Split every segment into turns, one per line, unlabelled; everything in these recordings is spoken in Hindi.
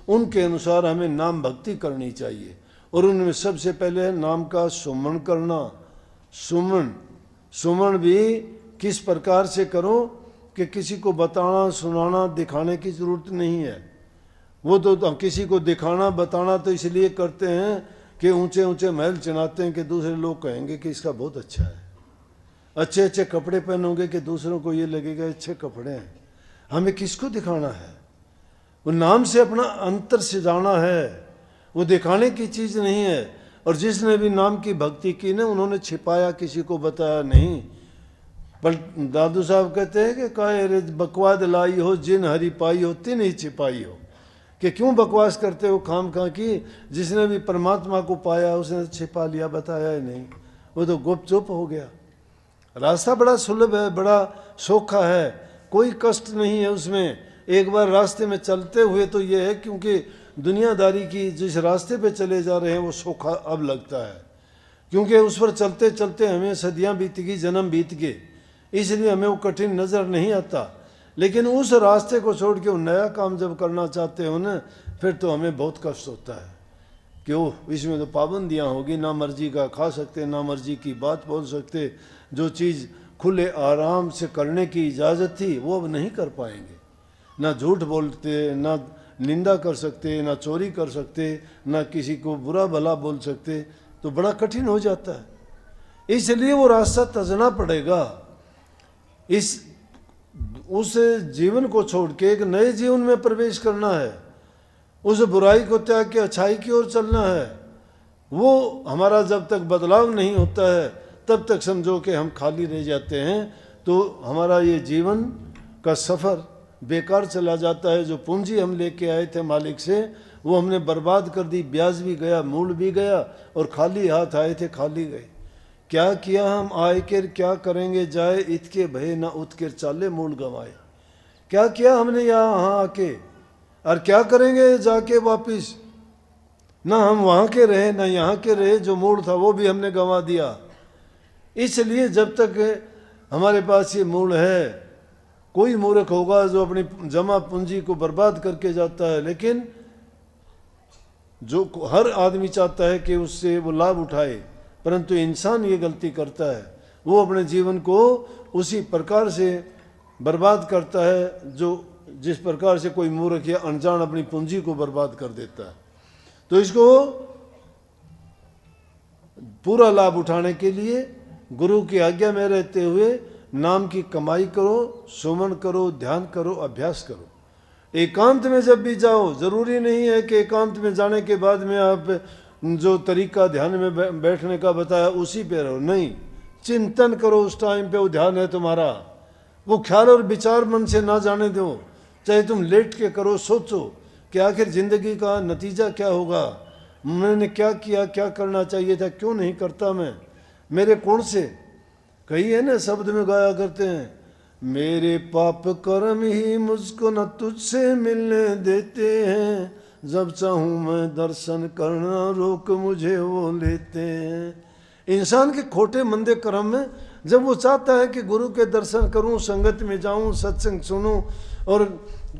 उनके अनुसार हमें नाम भक्ति करनी चाहिए। और उनमें सबसे पहले नाम का सुमन करना। सुमन भी किस प्रकार से करो कि किसी को बताना सुनाना दिखाने की जरूरत नहीं है। वो तो हम किसी को दिखाना बताना तो इसलिए करते हैं कि ऊंचे ऊंचे महल चढ़ाते हैं कि दूसरे लोग कहेंगे कि इसका बहुत अच्छा है, अच्छे अच्छे कपड़े पहनोगे कि दूसरों को ये लगेगा अच्छे कपड़े हैं। हमें किसको दिखाना है? वो नाम से अपना अंतर सिजाना है, वो दिखाने की चीज़ नहीं है। और जिसने भी नाम की भक्ति की ना, उन्होंने छिपाया, किसी को बताया नहीं। पर दादू साहब कहते हैं कि काहे रे बकवाद लाई हो, जिन हरी पाई हो तिन ही छिपाई हो। कि क्यों बकवास करते हो खाम खा की? जिसने भी परमात्मा को पाया उसने छिपा लिया, बताया ही नहीं, वो तो गुपचुप हो गया। रास्ता बड़ा सुलभ है, बड़ा सोखा है, कोई कष्ट नहीं है उसमें। एक बार रास्ते में चलते हुए तो ये है, क्योंकि दुनियादारी की जिस रास्ते पे चले जा रहे हैं वो सोखा अब लगता है, क्योंकि उस पर चलते चलते हमें सदियां बीत गई, जन्म बीत गए, इसलिए हमें वो कठिन नज़र नहीं आता। लेकिन उस रास्ते को छोड़ के वो नया काम जब करना चाहते हो ना, फिर तो हमें बहुत कष्ट होता है कि ओह इसमें तो पाबंदियाँ होगी, ना मर्जी का खा सकते, ना मर्जी की बात बोल सकते। जो चीज़ खुले आराम से करने की इजाज़त थी वो अब नहीं कर पाएंगे। ना झूठ बोलते, ना निंदा कर सकते, ना चोरी कर सकते, ना किसी को बुरा भला बोल सकते, तो बड़ा कठिन हो जाता है। इसलिए वो रास्ता तजना पड़ेगा। उस जीवन को छोड़ के एक नए जीवन में प्रवेश करना है, उस बुराई को त्याग के अच्छाई की ओर चलना है। वो हमारा जब तक बदलाव नहीं होता है तब तक समझो कि हम खाली रह जाते हैं, तो हमारा ये जीवन का सफ़र बेकार चला जाता है। जो पूंजी हम लेके आए थे मालिक से, वो हमने बर्बाद कर दी, ब्याज भी गया, मूल भी गया, और खाली हाथ आए थे खाली गए। क्या किया हम आए कर, क्या करेंगे जाए, इतके भय ना उतकर चाले मूल गंवाए। क्या किया हमने यहाँ आके, और क्या करेंगे जाके वापिस? ना हम वहाँ के रहे ना यहाँ के रहे, जो मूल था वो भी हमने गंवा दिया। इसलिए जब तक हमारे पास ये मूल है, कोई मूर्ख होगा जो अपनी जमा पूंजी को बर्बाद करके जाता है, लेकिन जो हर आदमी चाहता है कि उससे वो लाभ उठाए, परंतु इंसान ये गलती करता है, वो अपने जीवन को उसी प्रकार से बर्बाद करता है जो जिस प्रकार से कोई मूर्ख या अनजान अपनी पूंजी को बर्बाद कर देता है। तो इसको पूरा लाभ उठाने के लिए गुरु की आज्ञा में रहते हुए नाम की कमाई करो, सुमन करो, ध्यान करो, अभ्यास करो। एकांत में जब भी जाओ, जरूरी नहीं है कि एकांत में जाने के बाद में आप जो तरीका ध्यान में बैठने का बताया उसी पे रहो, नहीं, चिंतन करो उस टाइम पे, वो ध्यान है तुम्हारा। वो ख्याल और विचार मन से ना जाने दो, चाहे तुम लेट के करो, सोचो कि आखिर जिंदगी का नतीजा क्या होगा, मैंने क्या किया, क्या करना चाहिए था, क्यों नहीं करता मैं, मेरे कौन से। कई है ना शब्द में गाया करते हैं, मेरे पाप कर्म ही मुझको न तुझसे मिलने देते हैं, जब चाहूँ मैं दर्शन करना रोक मुझे वो लेते हैं। इंसान के खोटे मंदे कर्म में जब वो चाहता है कि गुरु के दर्शन करूं, संगत में जाऊं, सत्संग सुनूं और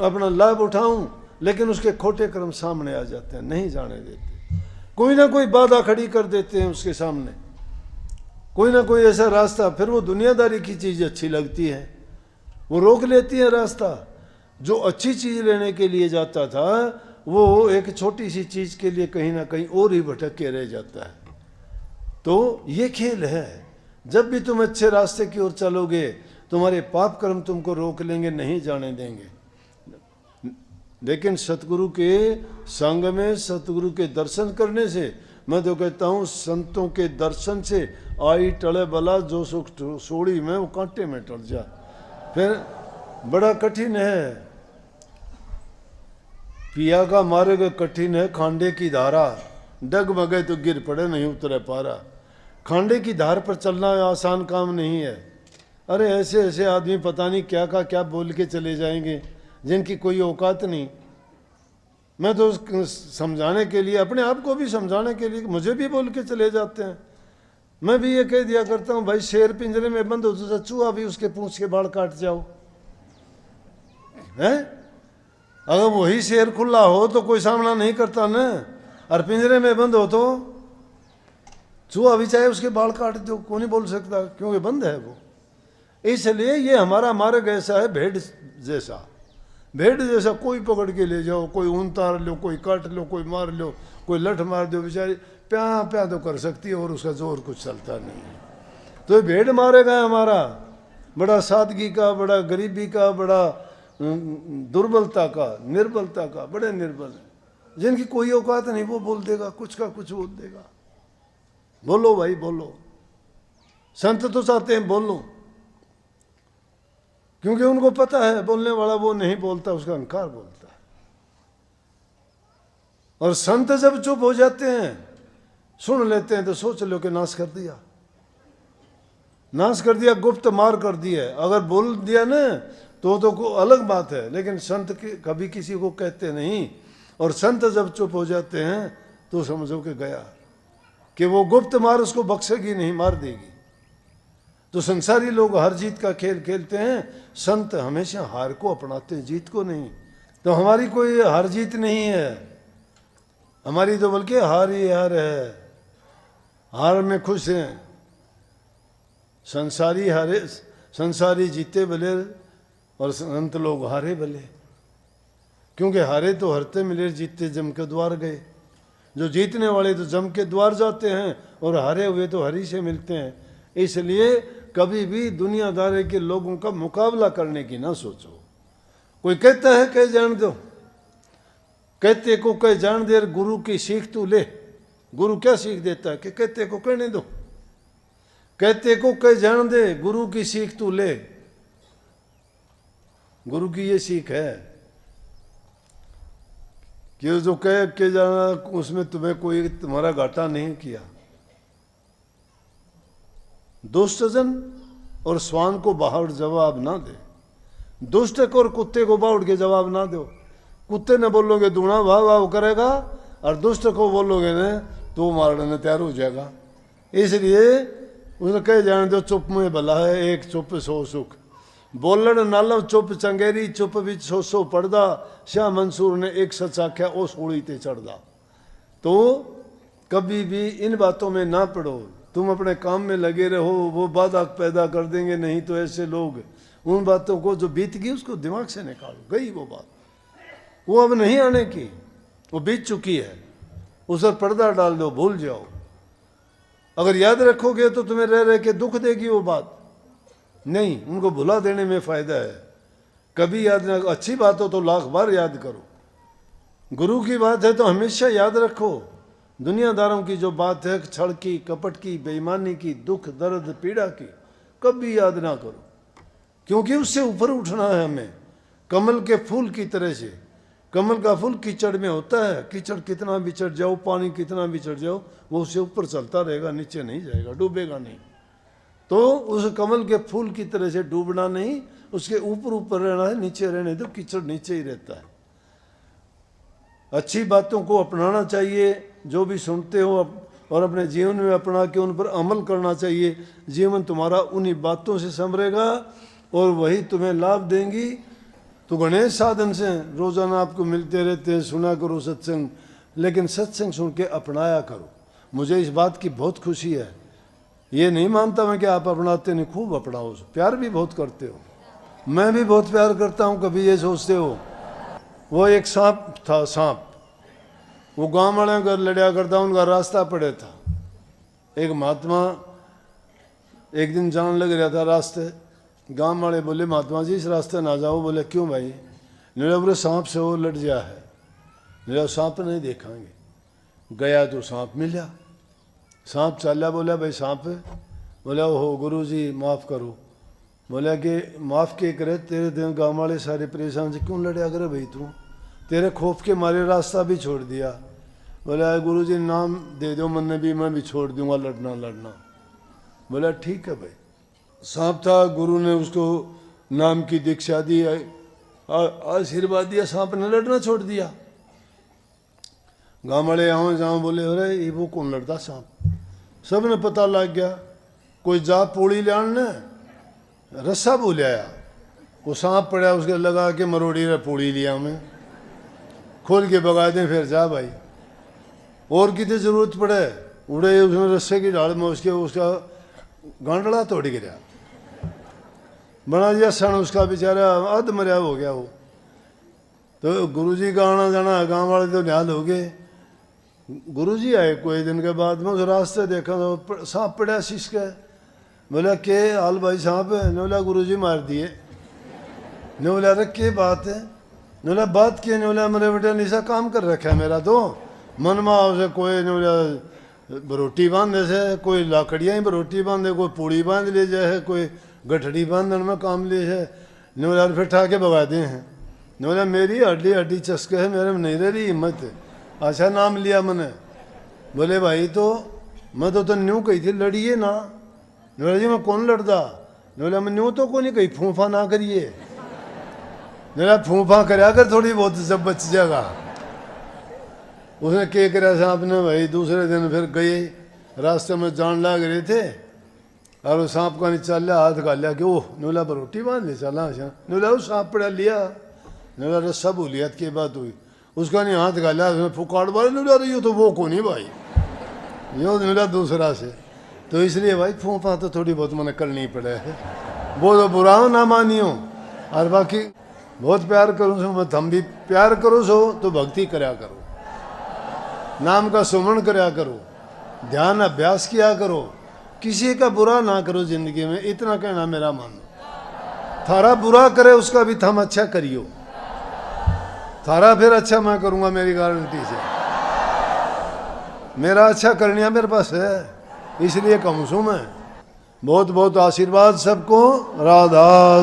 अपना लाभ उठाऊं, लेकिन उसके खोटे कर्म सामने आ जाते हैं, नहीं जाने देते। कोई ना कोई बाधा खड़ी कर देते हैं उसके सामने, कोई ना कोई ऐसा रास्ता। फिर वो दुनियादारी की चीज़ अच्छी लगती है, वो रोक लेती है रास्ता। जो अच्छी चीज़ लेने के लिए जाता था वो एक छोटी सी चीज़ के लिए कहीं ना कहीं और ही भटक के रह जाता है। तो ये खेल है। जब भी तुम अच्छे रास्ते की ओर चलोगे, तुम्हारे पाप कर्म तुमको रोक लेंगे, नहीं जाने देंगे। लेकिन सतगुरु के संग में, सतगुरु के दर्शन करने से, मैं तो कहता हूँ संतों के दर्शन से आई टले बला जो सुख सोड़ी में वो कांटे में टल जा। फिर बड़ा कठिन है, पिया का मार्ग कठिन है, खांडे की धारा, डगमगे तो गिर पड़े नहीं उतरे पारा। खांडे की धार पर चलना आसान काम नहीं है। अरे ऐसे ऐसे आदमी पता नहीं क्या का क्या बोल के चले जाएंगे जिनकी कोई औकात नहीं। मैं तो समझाने के लिए, अपने आप को भी समझाने के लिए, मुझे भी बोल के चले जाते हैं। मैं भी ये कह दिया करता हूँ, भाई शेर पिंजरे में बंद हो तो चूहा भी उसके पूंछ के बाल काट जाओ, है अगर वही शेर खुला हो तो कोई सामना नहीं करता ना, और पिंजरे में बंद हो तो चूहा भी चाहे उसके बाल काट दो, कोई नहीं बोल सकता, क्योंकि बंद है वो। इसलिए ये हमारा मार्ग ऐसा है, भेड़ जैसा। भेड़ जैसा कोई पकड़ के ले जाओ, कोई ऊन तार लो, कोई काट लो, कोई मार लो, कोई लठ मार दो, बेचारी प्या प्या तो कर सकती है और उसका जोर कुछ चलता नहीं है। तो ये भेड़ मारेगा हमारा, बड़ा सादगी का, बड़ा गरीबी का, बड़ा दुर्बलता का, निर्बलता का, बड़े निर्बल है, जिनकी कोई औकात नहीं, वो बोल देगा कुछ का कुछ बोल देगा। बोलो भाई बोलो, संत तो चाहते हैं बोलो, क्योंकि उनको पता है बोलने वाला वो नहीं बोलता, उसका अहंकार बोलता है। और संत जब चुप हो जाते हैं, सुन लेते हैं, तो सोच लो कि नाश कर दिया, नाश कर दिया, गुप्त मार कर दिया। अगर बोल दिया ना तो कोई अलग बात है, लेकिन संत कभी किसी को कहते नहीं। और संत जब चुप हो जाते हैं तो समझो कि गया, कि वो गुप्त मार उसको बख्शेगी नहीं, मार देगी। तो संसारी लोग हार जीत का खेल खेलते हैं, संत हमेशा हार को अपनाते हैं, जीत को नहीं। तो हमारी कोई हार जीत नहीं है, हमारी तो बल्कि हार ही हार है, हार में खुश हैं। संसारी हारे, संसारी जीते भले और संत लोग हारे भले, क्योंकि हारे तो हरते मिले, जीते जम के द्वार गए। जो जीतने वाले तो जम के द्वार जाते हैं और हारे हुए तो हरी से मिलते हैं। इसलिए कभी भी दुनियादारी के लोगों का मुकाबला करने की ना सोचो। कोई कहता है कह जान दो, कहते को कह जान दे, गुरु की सीख तू ले। गुरु क्या सीख देता है कि कहते को कहने दो, कहते को कह जान दे, गुरु की सीख तू ले। गुरु की ये सीख है कि जो कह के जाना उसमें तुम्हें कोई तुम्हारा घाटा नहीं किया। दुष्टजन और स्वान को बाहर जवाब ना दे, दुष्ट को और कुत्ते को बाहर के जवाब ना दो। कुत्ते ने बोलोगे दूना भाव भाव करेगा, और दुष्ट को बोलोगे ना तो मारने तैयार हो जाएगा। इसलिए उसने कह जाने दो, चुप में भला है, एक चुप सौ सुख। बोलण नालव चुप चंगेरी, चुप भी सौ सौ पड़दा। शाह मंसूर ने एक सच आख्या, ओ सोड़ी ते चढ़दा। तो कभी भी इन बातों में ना पड़ो, तुम अपने काम में लगे रहो, वो बाधा पैदा कर देंगे। नहीं तो ऐसे लोग उन बातों को जो बीत गई उसको दिमाग से निकालो, गई वो बात, वो अब नहीं आने की, वो बीत चुकी है, उस पर पर्दा डाल दो, भूल जाओ। अगर याद रखोगे तो तुम्हें रह रह के दुख देगी वो बात, नहीं, उनको भुला देने में फायदा है। कभी याद ना, अच्छी बात हो तो लाख बार याद करो, गुरु की बात है तो हमेशा याद रखो। दुनियादारों की जो बात है, छल की, कपट की, बेईमानी की, दुख दर्द पीड़ा की, कभी याद ना करो, क्योंकि उससे ऊपर उठना है हमें, कमल के फूल की तरह से। कमल का फूल कीचड़ में होता है, कीचड़ कितना भी चढ़ जाओ, पानी कितना भी चढ़ जाओ, वो उससे ऊपर चलता रहेगा, नीचे नहीं जाएगा, डूबेगा नहीं। तो उस कमल के फूल की तरह से डूबना नहीं, उसके ऊपर ऊपर रहना है, नीचे रहने दो, कीचड़ नीचे ही रहता है। अच्छी बातों को अपनाना चाहिए, जो भी सुनते हो और अपने जीवन में अपना के उन पर अमल करना चाहिए। जीवन तुम्हारा उन्हीं बातों से संभरेगा और वही तुम्हें लाभ देंगी। तो गणेश साधन से रोजाना आपको मिलते रहते हैं, सुना करो सत्संग, लेकिन सत्संग सुन के अपनाया करो। मुझे इस बात की बहुत खुशी है, ये नहीं मानता मैं कि आप अपनाते नहीं, खूब अपनाओ, प्यार भी बहुत करते हो, मैं भी बहुत प्यार करता हूँ। कभी ये सोचते हो, वो एक सांप था, सांप, वो गांव वाले घर लड़िया करता, उनका रास्ता पड़े था। एक महात्मा एक दिन जान लग रहा था रास्ते, गांव वाले बोले महात्मा जी इस रास्ते ना जाओ। बोले क्यों भाई? बोले बोले सांप से वो लड़ गया है। बोले सांप नहीं देखेंगे। गया तो सांप मिला, सांप चाला, बोला भाई सांप है। बोला ओहो गुरु जी माफ़ करो। बोला कि माफ़ के करे, तेरे दिन गाँव वाले सारे परेशान से क्यों लड़या करे भाई तू, तेरे खौफ के मारे रास्ता भी छोड़ दिया। बोला गुरु जी नाम दे दो मन भी, मैं भी छोड़ दूंगा लड़ना लड़ना। बोला ठीक है भाई। सांप था, गुरु ने उसको नाम की दीक्षा दी, आशीर्वाद दिया, सांप ने लड़ना छोड़ दिया। गाँव वाले आओ जाओ बोले अरे ये वो कौन लड़ता सांप, सब ने पता लग गया। कोई जा पोड़ी ले आने, रस्सा बोले आया, वो सांप पड़ा उसके लगा के मरोड़ी रे पोड़ी लिया मैं, खोल के भगा दें फिर जा भाई। और कितनी जरूरत पड़े, उड़े उसमें रस्से की ढाल में उसका गांडला तोड़ गिरा, बना दिया सन उसका, बेचारा अध मरिया हो गया वो। तो गुरुजी का आना जाना, गांव वाले तो निहाल हो गए। गुरुजी आए कोई दिन के बाद में, उस रास्ते देखा तो सांप पड़ा शीश का। बोला के हाल भाई सांप है? ने बोला गुरुजी मार दिए। ने बोला अरे के बात है? ने बोला बात की? ने बोला मेरे बेटे ने ऐसा काम कर रखा है मेरा, तो मन में उसे कोई ने बोला बरोटी बांधे से, कोई लाकड़ियाँ ही बरोटी बांधे, कोई पूड़ी बांध ले जाए, कोई गठड़ी बांधने में काम ले है। ने बोला फिर ठाके भगा दिए हैं। ने बोला मेरी हड्डी हड्डी चस्के है, मेरे में नहीं रह रही हिम्मत। अच्छा नाम लिया मैंने। बोले भाई तो मैं तो न्यू कही थी लड़िए ना। बोला जी मैं कौन लड़ता? बोला मैं न्यू तो को नहीं कही, फूफा ना करिए। बोला फूफा कराया कर थोड़ी बहुत जब बच जाएगा। उसने क्या करा सांप ने भाई, दूसरे दिन फिर गए, रास्ते में जान लाग रहे थे और वो सांप का नहीं चल लिया, हाथ का लिया कि ओह नोला पर रोटी बांध ले चला। अच्छा नोला वो सांप पड़ा लिया, नोला रस्सा बोलियत की बात हुई, उसका नहीं हाथ का लिया, उसने फुकाड़ मारे। नोला रही तो वो को नहीं भाई, यो नोला दूसरा से। तो इसलिए भाई फूफा तो थोड़ी बहुत मैंने करनी पड़े है, वो तो बुरा हो ना मानियो। और बाकी बहुत प्यार करूँ सो, मैं हम भी प्यार करो सो तो भक्ति कराया करो, नाम का सुमन कराया करो, ध्यान अभ्यास किया करो, किसी का बुरा ना करो जिंदगी में, इतना कहना मेरा मानो। थारा बुरा करे उसका भी थम अच्छा करियो, थारा फिर अच्छा मैं करूंगा मेरी गारंटी से। मेरा अच्छा करनिया मेरे पास है, इसलिए कहूँ सू मैं। बहुत बहुत आशीर्वाद सबको। राधा।